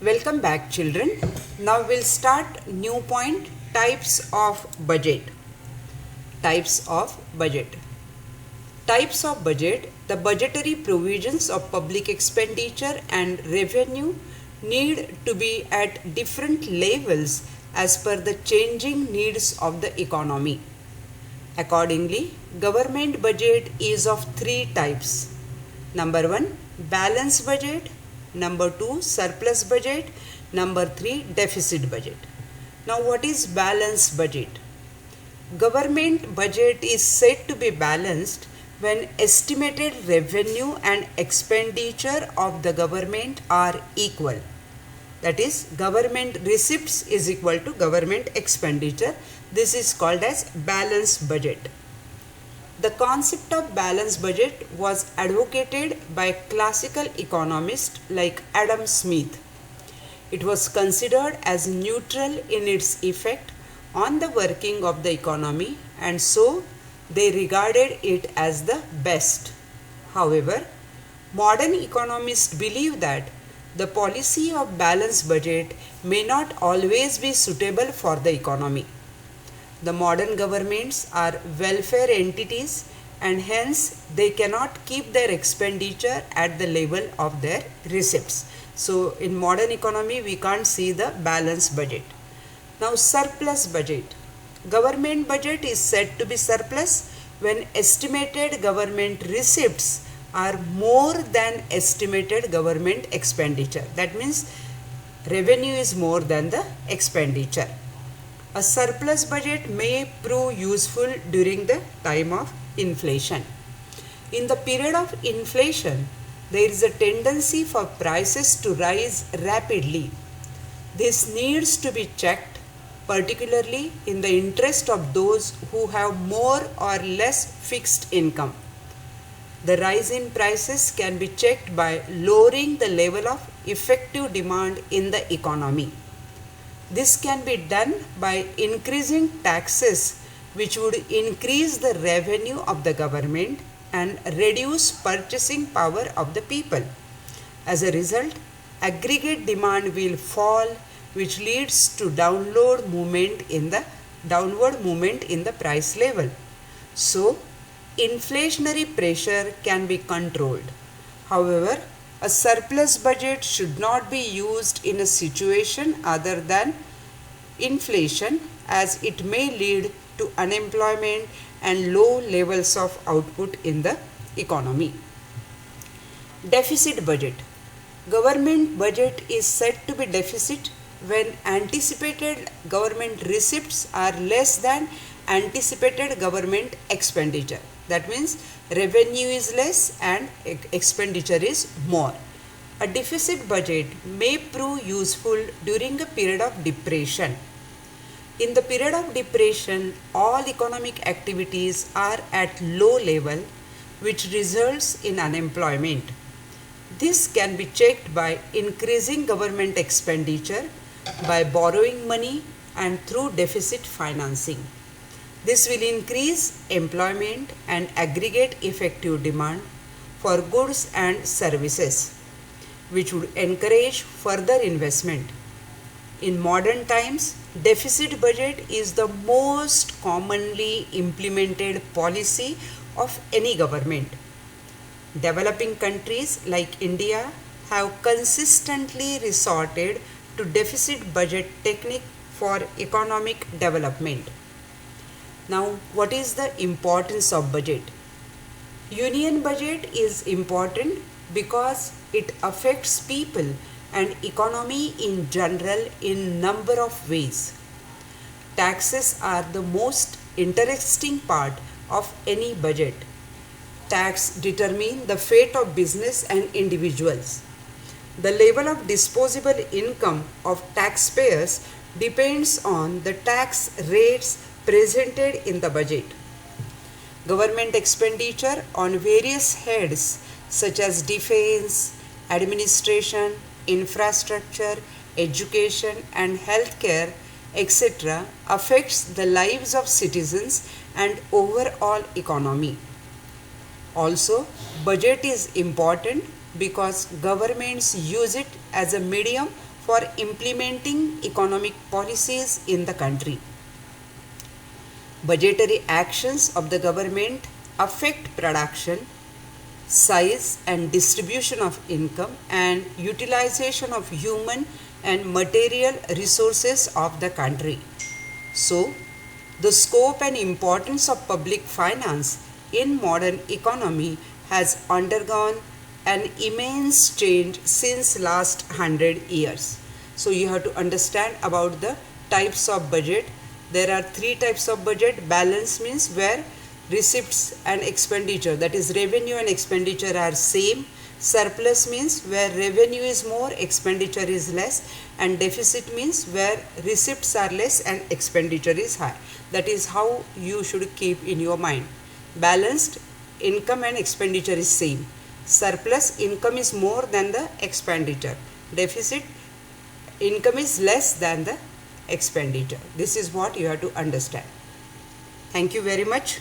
Welcome back, children. Now we'll start new point, types of budget. Types of budget. Types of budget. The budgetary provisions of public expenditure and revenue need to be at different levels as per the changing needs of the economy. Accordingly, government budget is of three types. Number 1, balance budget. Number 2, surplus budget. Number 3, deficit budget. Now what is balance budget? Government budget is said to be balanced when estimated revenue and expenditure of the government are equal. That is, government receipts is equal to government expenditure. This is called as balanced budget. The concept of balanced budget was advocated by classical economists like Adam Smith. It was considered as neutral in its effect on the working of the economy, and so they regarded it as the best. However, modern economists believe that the policy of balanced budget may not always be suitable for the economy. The modern governments are welfare entities and hence they cannot keep their expenditure at the level of their receipts. So in modern economy we can't see the balanced budget. Now surplus budget. Government budget is said to be surplus when estimated government receipts are more than estimated government expenditure. That means revenue is more than the expenditure. A surplus budget may prove useful during the time of inflation. In the period of inflation, there is a tendency for prices to rise rapidly. This needs to be checked, particularly in the interest of those who have more or less fixed income. The rise in prices can be checked by lowering the level of effective demand in the economy. This can be done by increasing taxes, which would increase the revenue of the government and reduce purchasing power of the people. As a result, aggregate demand will fall, which leads to downward movement in the price level. So, inflationary pressure can be controlled. However, a surplus budget should not be used in a situation other than inflation, as it may lead to unemployment and low levels of output in the economy. Deficit budget. Government budget is said to be deficit when anticipated government receipts are less than anticipated government expenditure. That means revenue is less and expenditure is more. A deficit budget may prove useful during a period of depression. In the period of depression, all economic activities are at low level, which results in unemployment. This can be checked by increasing government expenditure, by borrowing money, and through deficit financing. This will increase employment and aggregate effective demand for goods and services, which would encourage further investment. In modern times, deficit budget is the most commonly implemented policy of any government. Developing countries like India have consistently resorted to deficit budget technique for economic development. Now, what is the importance of budget? Union budget is important because it affects people and economy in general in number of ways. Taxes are the most interesting part of any budget. Tax determine the fate of business and individuals. The level of disposable income of taxpayers depends on the tax rates presented in the budget. Government expenditure on various heads such as defense, administration, infrastructure, education and healthcare, etc. affects the lives of citizens and overall economy. Also, budget is important because governments use it as a medium for implementing economic policies in the country. Budgetary actions of the government affect production, size and distribution of income, and utilization of human and material resources of the country. So, the scope and importance of public finance in modern economy has undergone an immense change since last 100 years. So you have to understand about the types of budget. There are three types of budget. Balance means where receipts and expenditure, that is revenue and expenditure, are same. Surplus means where revenue is more, expenditure is less. And deficit means where receipts are less and expenditure is high. That is how you should keep in your mind. Balanced, income and expenditure is same. Surplus, income is more than the expenditure. Deficit, income is less than the expenditure. This is what you have to understand. Thank you very much.